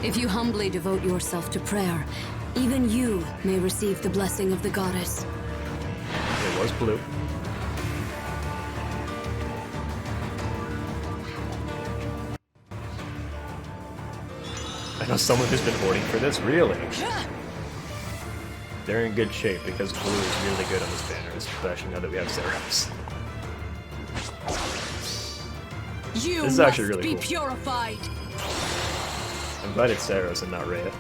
If you humbly devote yourself to prayer, even you may receive the blessing of the goddess. It was blue. I know someone who's been hoarding for this, really? They're in good shape because blue is really good on this banner, especially now that we have Seiros. You This is actually must really be cool. purified. I'm glad it's Seiros and not Rhea.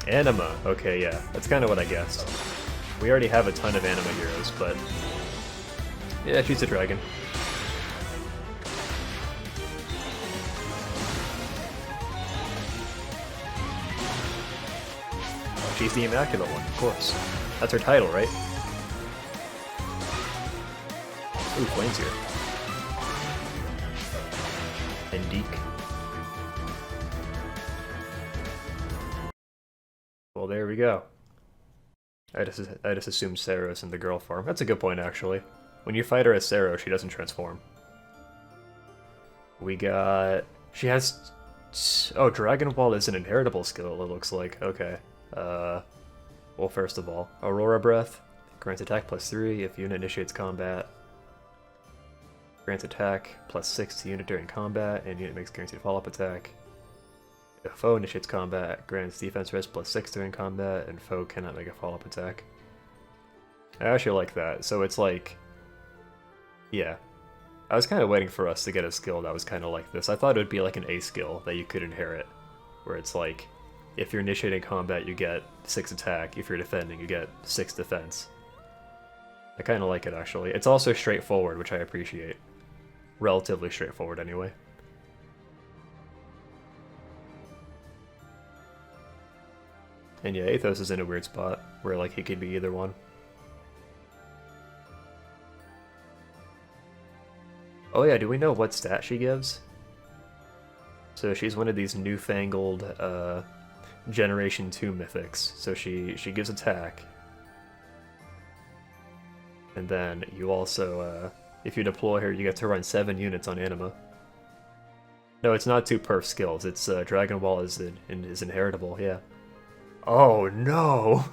Anima. Okay, yeah. That's kind of what I guessed. We already have a ton of anima heroes, but... yeah, she's a dragon. She's the Immaculate One, of course. That's her title, right? Ooh, Flame's here. And Deke. Well, there we go. I just assumed Seiros in the girl form. That's a good point, actually. When you fight her as Seiros, she doesn't transform. We got... she has... oh, Dragon Ball is an inheritable skill, it looks like. Okay. Well, first of all, Aurora Breath grants attack +3 if unit initiates combat. Grants attack +6 to unit during combat, and unit makes guaranteed follow-up attack. If foe initiates combat, grants defense res +6 during combat, and foe cannot make a follow-up attack. I actually like that. So it's like... yeah. I was kind of waiting for us to get a skill that was kind of like this. I thought it would be like an A skill that you could inherit, where it's like, if you're initiating combat, you get 6 attack. If you're defending, you get 6 defense. I kind of like it, actually. It's also straightforward, which I appreciate. Relatively straightforward, anyway. And yeah, Athos is in a weird spot, where like he could be either one. Oh yeah, do we know what stat she gives? So she's one of these newfangled, Generation 2 mythics. So she gives attack. And then you also, if you deploy her, you get to run 7 units on Anima. No, it's not 2 perf skills. It's Dragon Ball is inheritable, yeah. Oh no!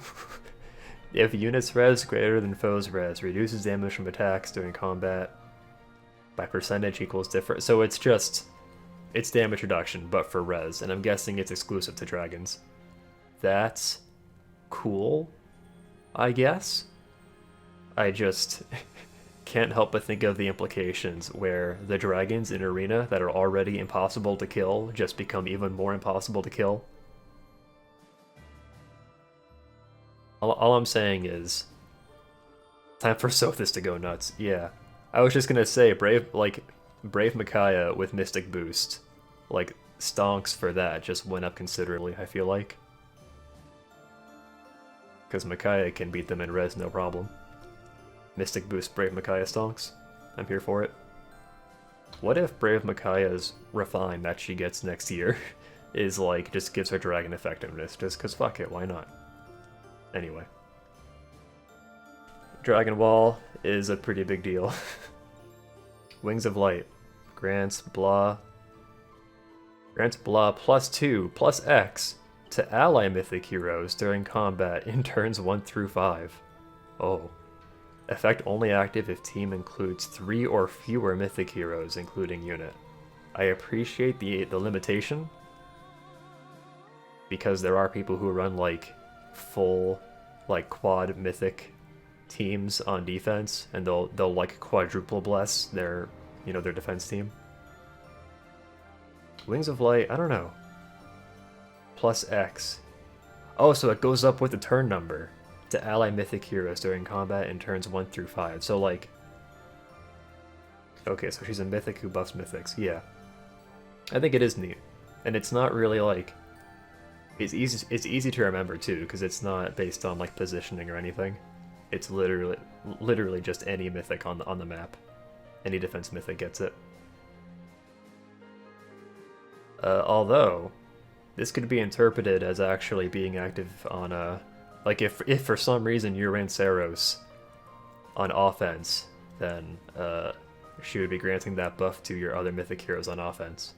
If units res greater than foes res, reduces damage from attacks during combat by percentage equals different. So it's just... it's damage reduction, but for res, and I'm guessing it's exclusive to dragons. That's cool, I guess? I just can't help but think of the implications where the dragons in Arena that are already impossible to kill just become even more impossible to kill. All I'm saying is, time for Sothis to go nuts. Yeah, I was just gonna say, Brave Micaiah with Mystic Boost, like, stonks for that just went up considerably, I feel like. Because Micaiah can beat them in res no problem. Mystic Boost Brave Micaiah stonks. I'm here for it. What if Brave Micaiah's Refine that she gets next year is like, just gives her dragon effectiveness, just cause fuck it, why not? Anyway. Dragon Ball is a pretty big deal. Wings of Light. Grants blah +2 +X to ally mythic heroes during combat in turns 1 through 5. Oh. Effect only active if team includes 3 or fewer mythic heroes, including unit. I appreciate the limitation, because there are people who run like full like quad mythic teams on defense, and they'll like quadruple bless their their defense team. Wings of Light, I don't know. +X. Oh, so it goes up with the turn number to ally mythic heroes during combat in turns 1 through 5. So like, okay, so she's a mythic who buffs mythics. Yeah, I think it is neat, and it's not really like, it's easy to remember too, because it's not based on like positioning or anything. It's literally just any mythic on the map. Any defense mythic gets it. Although, this could be interpreted as actually being active on like if for some reason you ran Seiros on offense, then she would be granting that buff to your other mythic heroes on offense.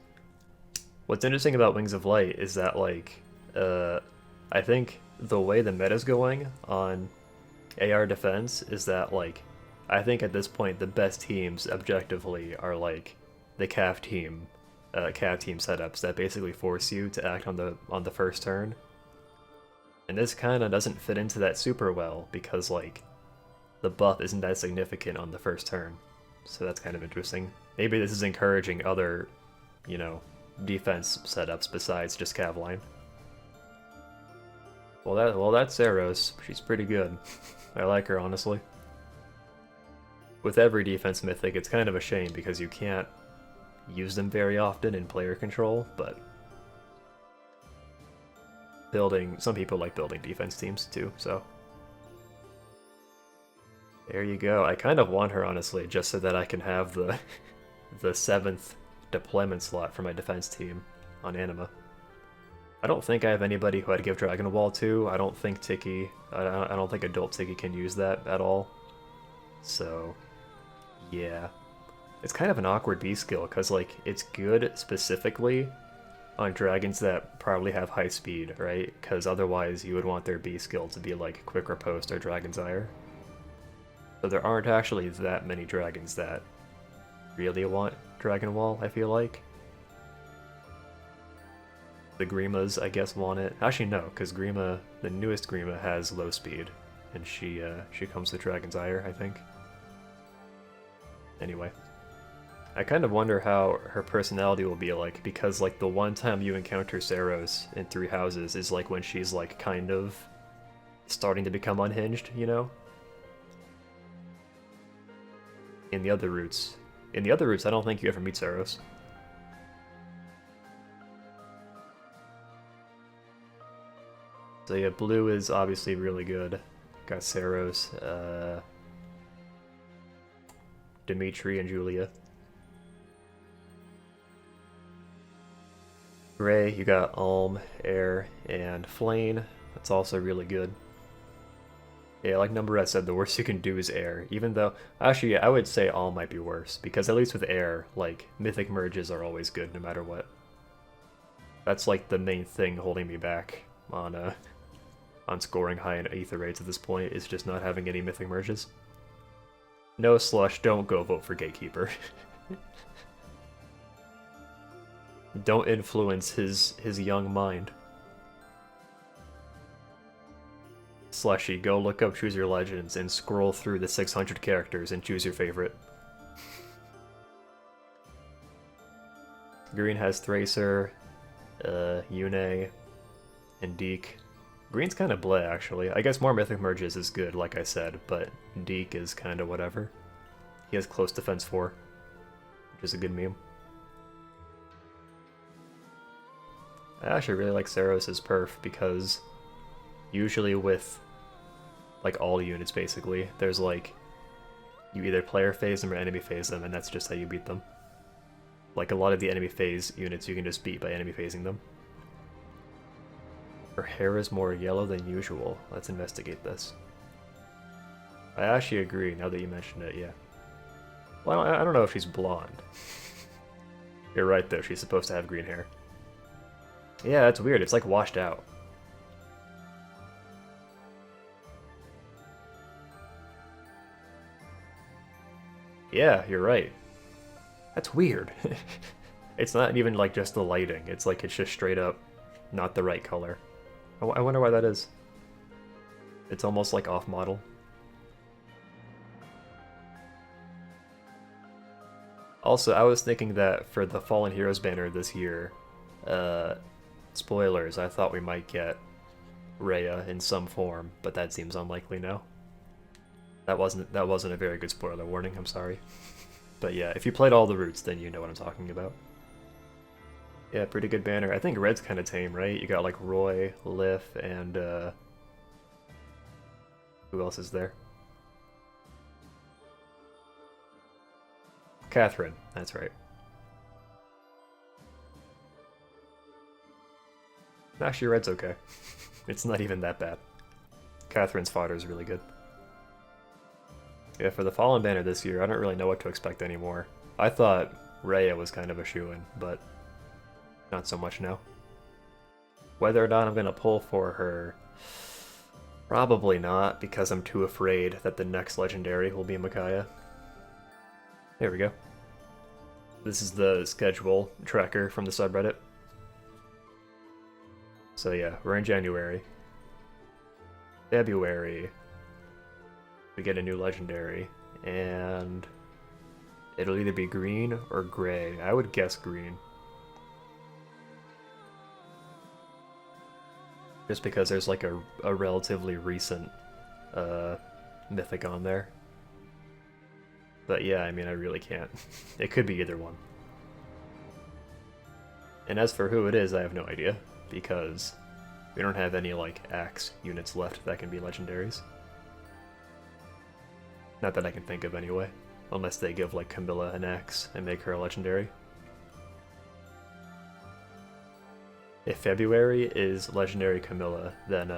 What's interesting about Wings of Light is that, like, I think the way the meta's going on AR defense is that, like, I think at this point the best teams objectively are, like, the Cav team setups that basically force you to act on the first turn. And this kind of doesn't fit into that super well because, like, the buff isn't that significant on the first turn. So that's kind of interesting. Maybe this is encouraging other, you know, defense setups besides just Cav line. Well, that's Seiros. She's pretty good. I like her, honestly. With every defense mythic, it's kind of a shame because you can't use them very often in player control, but some people like building defense teams too, so there you go. I kind of want her, honestly, just so that I can have the the 7th deployment slot for my defense team on Anima. I don't think I have anybody who I'd give Dragon Ball to. I don't think Tiki, I don't think adult Tiki can use that at all. So, yeah. It's kind of an awkward B skill, because, like, it's good specifically on dragons that probably have high speed, right? Because otherwise you would want their B skill to be, like, Quick Riposte or Dragon's Ire. So there aren't actually that many dragons that really want Dragon Ball, I feel like. The Grimas, I guess, want it. Actually, no, because Grima, the newest Grima, has low speed, and she comes with Dragon's Ire, I think. Anyway, I kind of wonder how her personality will be like, because, like, the one time you encounter Seiros in Three Houses is, like, when she's, like, kind of starting to become unhinged, you know? In the other routes, I don't think you ever meet Seiros. So yeah, blue is obviously really good. Got Seiros, Dimitri, and Julia. Gray, you got Alm, Air, and Flame. That's also really good. Yeah, like Numberette said, the worst you can do is Air. Even though, actually, I would say Alm might be worse, because at least with Air, like, Mythic merges are always good no matter what. That's, like, the main thing holding me back on scoring high in Aether rates at this point, is just not having any Mythic merges. No, Slush, don't go vote for Gatekeeper. Don't influence his young mind. Slushy, go look up Choose Your Legends and scroll through the 600 characters and choose your favorite. Green has Thracer, Yune, and Deke. Green's kind of bleh, actually. I guess more Mythic merges is good, like I said, but Deke is kind of whatever. He has close defense 4, which is a good meme. I actually really like Seiros' perf because usually with, like, all units, basically, there's, like, you either player phase them or enemy phase them, and that's just how you beat them. Like, a lot of the enemy phase units you can just beat by enemy phasing them. Her hair is more yellow than usual. Let's investigate this. I actually agree, now that you mention it, yeah. Well, I don't know if she's blonde. You're right, though, she's supposed to have green hair. Yeah, that's weird, it's like washed out. Yeah, you're right. That's weird. It's not even like just the lighting, it's like it's just straight up not the right color. I wonder why that is. It's almost like off-model. Also, I was thinking that for the Fallen Heroes banner this year, spoilers, I thought we might get Rhea in some form, but that seems unlikely now. That wasn't a very good spoiler warning, I'm sorry. But yeah, if you played all the routes, then you know what I'm talking about. Yeah, pretty good banner. I think red's kind of tame, right? You got like Roy, Lif, and who else is there? Catherine, that's right. Actually, red's okay. It's not even that bad. Catherine's fodder is really good. Yeah, for the Fallen banner this year, I don't really know what to expect anymore. I thought Rhea was kind of a shoo-in, but Not so much now. Whether or not I'm gonna pull for her, probably not, because I'm too afraid that the next legendary will be Micaiah. There we go. This is the schedule tracker from the subreddit. So yeah, we're in January. February, we get a new legendary, and it'll either be green or gray. I would guess green. Just because there's like a relatively recent mythic on there. But yeah, I mean, I really can't. It could be either one. And as for who it is, I have no idea, because we don't have any like axe units left that can be legendaries. Not that I can think of anyway, unless they give like Camilla an axe and make her a legendary. If February is legendary Camilla, then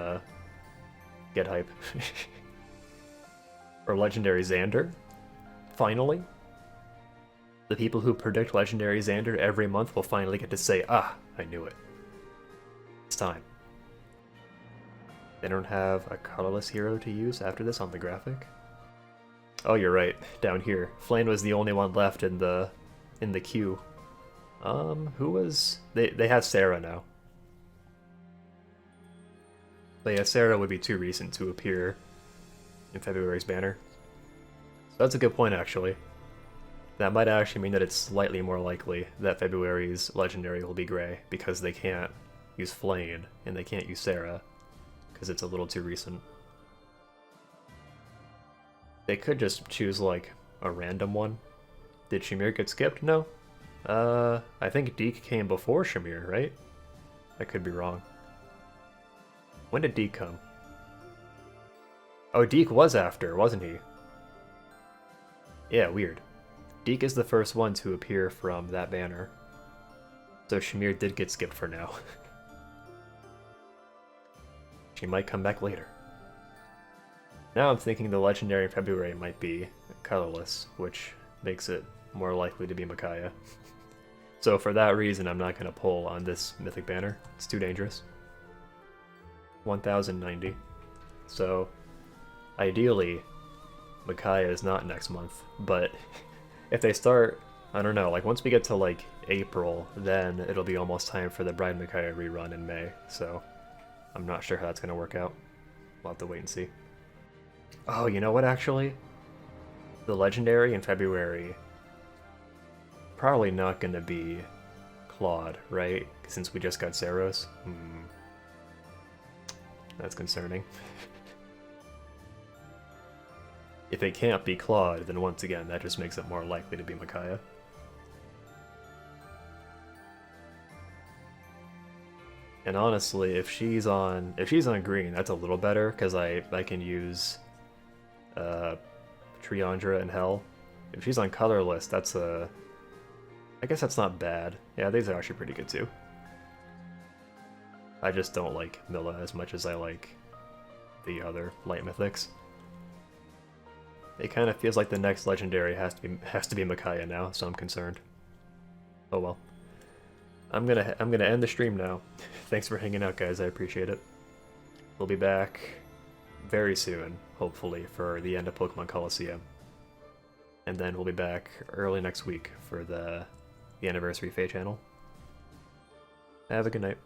get hype. Or legendary Xander, finally. The people who predict legendary Xander every month will finally get to say, ah, I knew it. It's time. They don't have a colorless hero to use after this on the graphic? Oh, you're right. Down here. Flame was the only one left in the queue. Who was... They have Sarah now. But yeah, Sarah would be too recent to appear in February's banner. So that's a good point, actually. That might actually mean that it's slightly more likely that February's legendary will be gray, because they can't use Flame, and they can't use Sarah, because it's a little too recent. They could just choose, like, a random one. Did Shamir get skipped? No. I think Deke came before Shamir, right? I could be wrong. When did Deke come? Oh, Deke was after, wasn't he? Yeah, weird. Deke is the first one to appear from that banner. So Shamir did get skipped for now. She might come back later. Now I'm thinking the legendary in February might be colorless, which makes it more likely to be Micaiah. So for that reason, I'm not going to pull on this mythic banner. It's too dangerous. 1090. So ideally, Micaiah is not next month, but if they start, I don't know, like once we get to like April, then it'll be almost time for the Bride Micaiah rerun in May, so I'm not sure how that's going to work out. We'll have to wait and see. Oh, you know what, actually? The legendary in February, probably not going to be Claude, right? Since we just got Seiros. That's concerning. If it can't be Claude, then once again, that just makes it more likely to be Micaiah. And honestly, if she's on green, that's a little better, because I can use Triandra and Hell. If she's on colorless, that's a... I guess that's not bad. Yeah, these are actually pretty good too. I just don't like Milla as much as I like the other light mythics. It kind of feels like the next legendary has to be Micaiah now, so I'm concerned. Oh well. I'm gonna end the stream now. Thanks for hanging out, guys. I appreciate it. We'll be back very soon, hopefully, for the end of Pokemon Coliseum. And then we'll be back early next week for the anniversary Fae channel. Have a good night.